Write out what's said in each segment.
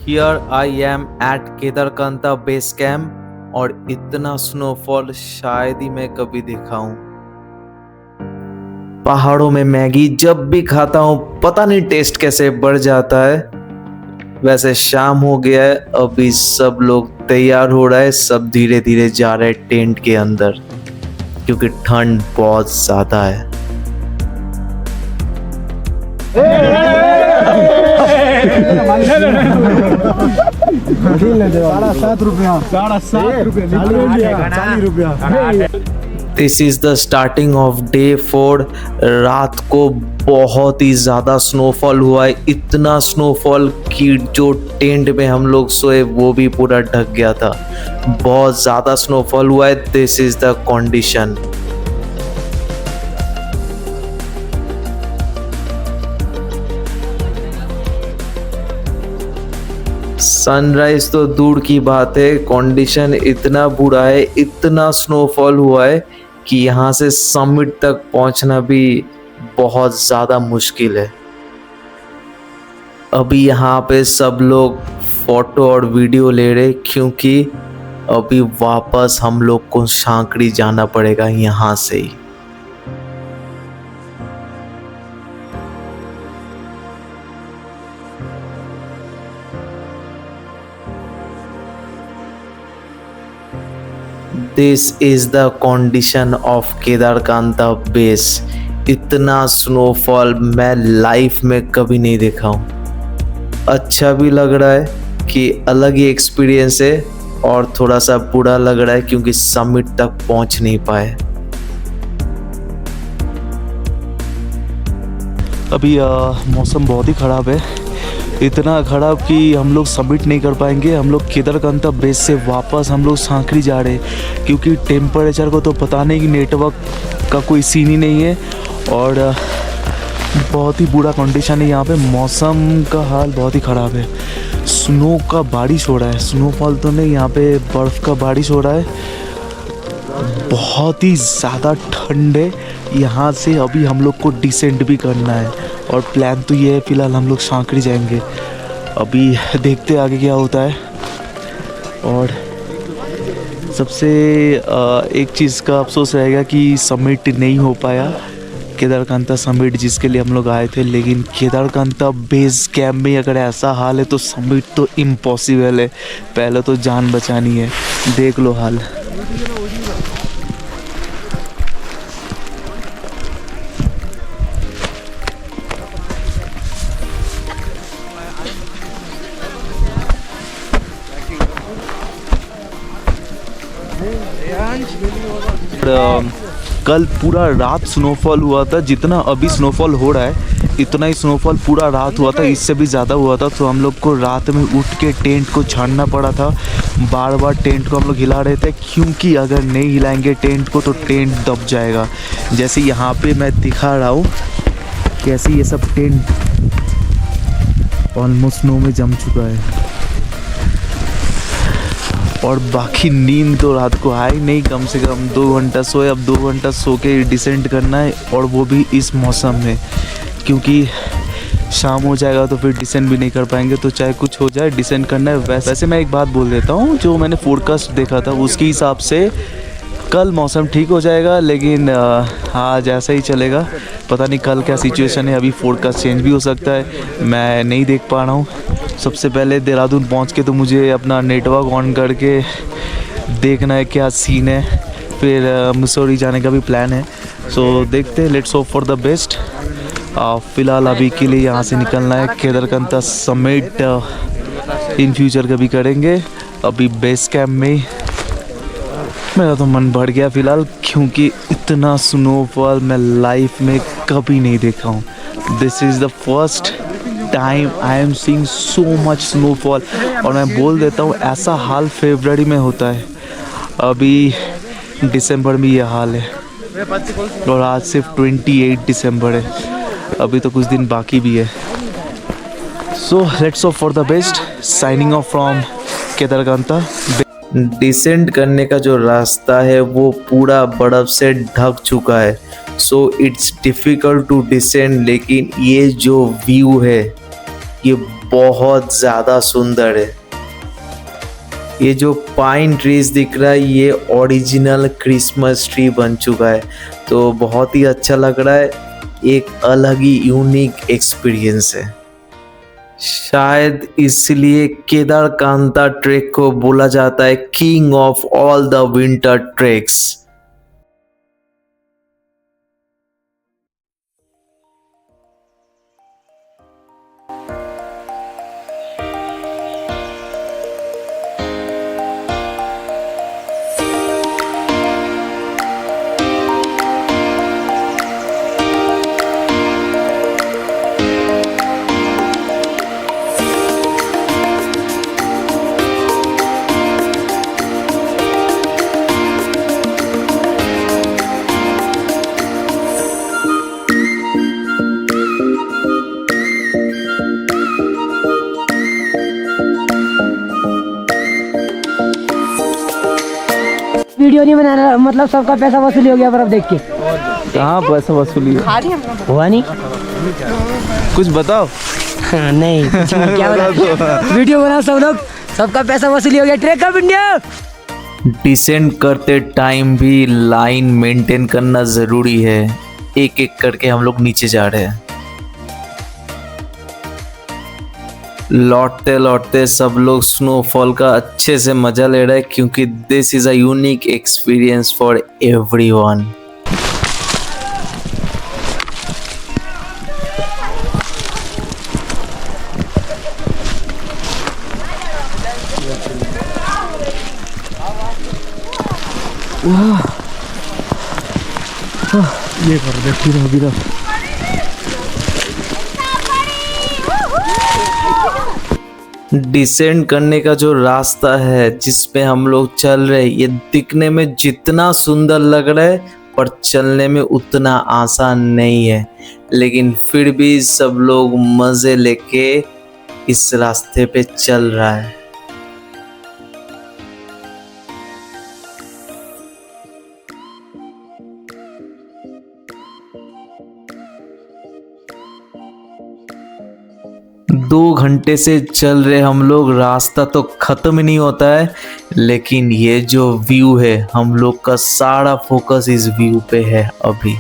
Here I am at Kedarkantha base camp और इतना snowfall शायद ही मैं कभी देखा हूँ। पहाड़ों में मैगी जब भी खाता हूँ पता नहीं टेस्ट कैसे बढ़ जाता है। वैसे शाम हो गया है, अभी सब लोग तैयार हो रहा है, सब धीरे धीरे जा रहे हैं टेंट के अंदर क्योंकि ठंड बहुत ज्यादा है। This is the starting of day 4। रात को बहुत ही ज़्यादा स्नोफॉल हुआ है, इतना स्नोफॉल कि जो टेंट में हम लोग सोए वो भी पूरा ढक गया था। बहुत ज़्यादा स्नोफॉल हुआ है। This is the condition. Sunrise तो दूर की बात है, कंडीशन इतना बुरा है, इतना स्नोफॉल हुआ है कि यहाँ से समिट तक पहुँचना भी बहुत ज़्यादा मुश्किल है। अभी यहाँ पे सब लोग फोटो और वीडियो ले रहे क्योंकि अभी वापस हम लोग को सांकरी जाना पड़ेगा यहाँ से ही। This is the condition of Kedarkantha base. इतना स्नोफॉल मैं लाइफ में कभी नहीं देखा हूँ। अच्छा भी लग रहा है कि अलग ही एक्सपीरियंस है और थोड़ा सा बुरा लग रहा है क्योंकि समिट तक पहुँच नहीं पाए। अभी मौसम बहुत ही ख़राब है, इतना ख़राब कि हम लोग सबमिट नहीं कर पाएंगे। हम लोग केदारकांता बेस से वापस हम लोग सांकरी जा रहे हैं क्योंकि टेम्परेचर को तो पता नहीं कि नेटवर्क का कोई सीन ही नहीं है और बहुत ही बुरा कंडीशन है यहाँ पे। मौसम का हाल बहुत ही ख़राब है। स्नो का बारिश हो रहा है, स्नोफॉल तो नहीं, यहाँ पे बर्फ़ का बारिश हो रहा है। बहुत ही ज़्यादा ठंड है। यहाँ से अभी हम लोग को डिसेंट भी करना है और प्लान तो ये है, फ़िलहाल हम लोग सांकरी जाएंगे। अभी देखते आगे क्या होता है। और सबसे एक चीज़ का अफसोस रहेगा कि समिट नहीं हो पाया, केदारकांता समिट जिसके लिए हम लोग आए थे। लेकिन केदारकांता बेस कैंप में अगर ऐसा हाल है तो समिट तो इम्पॉसिबल है। पहले तो जान बचानी है, देख लो हाल। कल पूरा रात स्नोफॉल हुआ था। जितना अभी स्नोफॉल हो रहा है इतना ही स्नोफॉल पूरा रात हुआ था, इससे भी ज़्यादा हुआ था। तो हम लोग को रात में उठ के टेंट को छानना पड़ा था। बार बार टेंट को हम लोग हिला रहे थे क्योंकि अगर नहीं हिलाएंगे टेंट को तो टेंट दब जाएगा। जैसे यहाँ पे मैं दिखा रहा हूँ कैसे ये सब टेंट ऑलमोस्ट स्नो में जम चुका है। और बाकी नींद तो रात को आई नहीं, कम से कम 2 घंटा सोए। अब 2 घंटा सो के डिसेंट करना है और वो भी इस मौसम में, क्योंकि शाम हो जाएगा तो फिर डिसेंट भी नहीं कर पाएंगे। तो चाहे कुछ हो जाए डिसेंट करना है। वैसे मैं एक बात बोल देता हूँ, जो मैंने फोरकास्ट देखा था उसके हिसाब से कल मौसम ठीक हो जाएगा, लेकिन आज ऐसा ही चलेगा। पता नहीं कल क्या सिचुएशन है, अभी फोरकास्ट चेंज भी हो सकता है, मैं नहीं देख पा रहा हूँ। सबसे पहले देहरादून पहुँच के तो मुझे अपना नेटवर्क ऑन करके देखना है क्या सीन है। फिर मसूरी जाने का भी प्लान है। सो देखते हैं, let's hope for the best. फ़िलहाल अभी के लिए यहाँ से निकलना है। केदारकांता समिट इन फ्यूचर कभी करेंगे, अभी बेस कैंप में। मेरा तो मन बढ़ गया फ़िलहाल, क्योंकि इतना स्नोफॉल मैं लाइफ में कभी नहीं देखा हूँ। This is the first time I am seeing so much snowfall. और मैं बोल देता हूँ ऐसा हाल फरवरी में होता है, अभी दिसंबर में ये हाल है। और आज सिर्फ 28 दिसंबर है, अभी तो कुछ दिन बाकी भी है। So let's hope for the best. Signing off from Kedarkantha. Descend करने का जो रास्ता है वो पूरा बर्फ से ढक चुका है, so it's difficult to descend. लेकिन ये जो व्यू है ये बहुत ज़्यादा सुंदर है। ये जो पाइन ट्रीज दिख रहा है ये ओरिजिनल क्रिसमस ट्री बन चुका है, तो बहुत ही अच्छा लग रहा है। एक अलग ही यूनिक एक्सपीरियंस है। शायद इसलिए केदारकांता ट्रेक को बोला जाता है king of all the winter treks. Video नहीं बनाना, मतलब सबका पैसा वसूली हो गया बर्फ देख के। कहाँ पैसा वसूली हुआ नहीं कुछ बताओ। नहीं कुछ नहीं, क्या बना वीडियो बनाओ सब लोग, सबका पैसा वसूली हो गया। Trek of India. डिसेंड करते टाइम भी लाइन मेंटेन करना ज़रूरी है। एक एक करके हम लोग नीचे जा रहे हैं। लौटते लौटते सब लोग स्नोफॉल का अच्छे से मजा ले रहे हैं, क्योंकि this is a unique experience for everyone. ये कर देखी रहो अभी तक। डिसेंड करने का जो रास्ता है जिसपे हम लोग चल रहे हैं, ये दिखने में जितना सुंदर लग रहा है पर चलने में उतना आसान नहीं है, लेकिन फिर भी सब लोग मज़े लेके इस रास्ते पे चल रहा है। दो घंटे से चल रहे हम लोग, रास्ता तो ख़त्म ही नहीं होता है, लेकिन ये जो व्यू है हम लोग का सारा फोकस इस व्यू पे है अभी।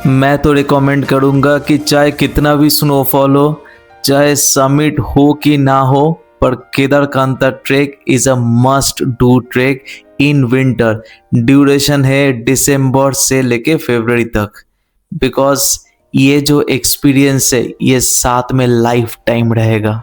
मैं तो रिकमेंड करूँगा कि चाहे कितना भी स्नोफॉल हो, चाहे समिट हो कि ना हो, पर Kedarkantha trek is a must do trek in winter. Duration है दिसंबर से लेके फरवरी तक, बिकॉज ये जो एक्सपीरियंस है ये साथ में लाइफ टाइम रहेगा।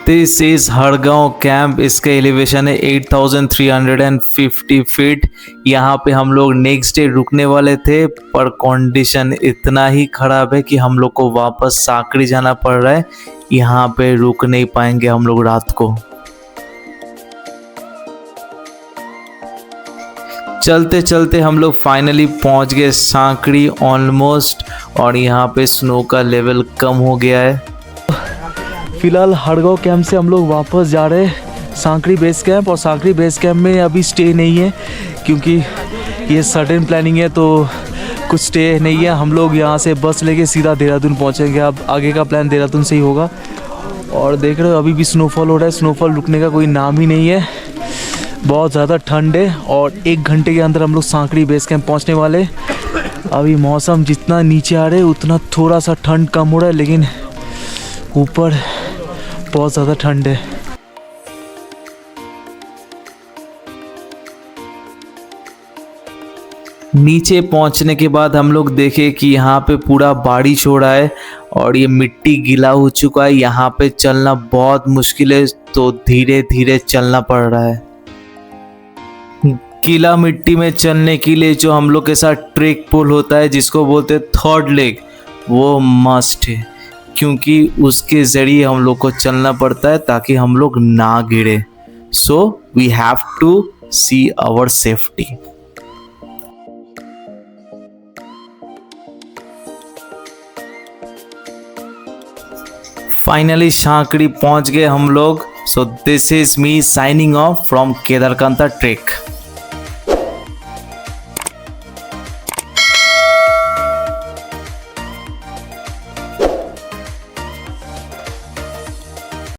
This is Hargaon camp. इसका एलिवेशन है 8350 फीट। यहाँ पे हम लोग नेक्स्ट डे रुकने वाले थे, पर कंडीशन इतना ही खराब है कि हम लोग को वापस साकरी जाना पड़ रहा है। यहाँ पे रुक नहीं पाएंगे हम लोग रात को। चलते चलते हम लोग फाइनली पहुँच गए साकरी ऑलमोस्ट, और यहाँ पे स्नो का लेवल कम हो गया है। फिलहाल हड़गांव कैंप से हम लोग वापस जा रहे हैं सांकरी बेस कैंप, और सांकरी बेस कैंप में अभी स्टे नहीं है, क्योंकि ये सडन प्लानिंग है तो कुछ स्टे नहीं है। हम लोग यहाँ से बस लेके सीधा देहरादून पहुँचेंगे। अब आगे का प्लान देहरादून से ही होगा। और देख रहे हो अभी भी स्नोफॉल हो रहा है, स्नोफॉल रुकने का कोई नाम ही नहीं है। बहुत ज़्यादा ठंड है, और 1 घंटे के अंदर हम लोग सांकरी बेस कैंप पहुँचने वाले। अभी मौसम जितना नीचे आ रहे हैं उतना थोड़ा सा ठंड कम हो रहा है, लेकिन ऊपर बहुत ज़्यादा ठंड है। नीचे पहुंचने के बाद हम लोग देखे कि यहाँ पे पूरा बारिश हो रहा है और ये मिट्टी गीला हो चुका है। यहाँ पे चलना बहुत मुश्किल है, तो धीरे धीरे चलना पड़ रहा है। गीला मिट्टी में चलने के लिए जो हम लोग के साथ ट्रेक पुल होता है जिसको बोलते हैं थर्ड लेग, वो मस्ट है क्योंकि उसके ज़रिए हम लोग को चलना पड़ता है ताकि हम लोग ना गिरे। So we have to see our safety. Finally Sankri पहुंच गए हम लोग। So this is me signing off from Kedarkantha track.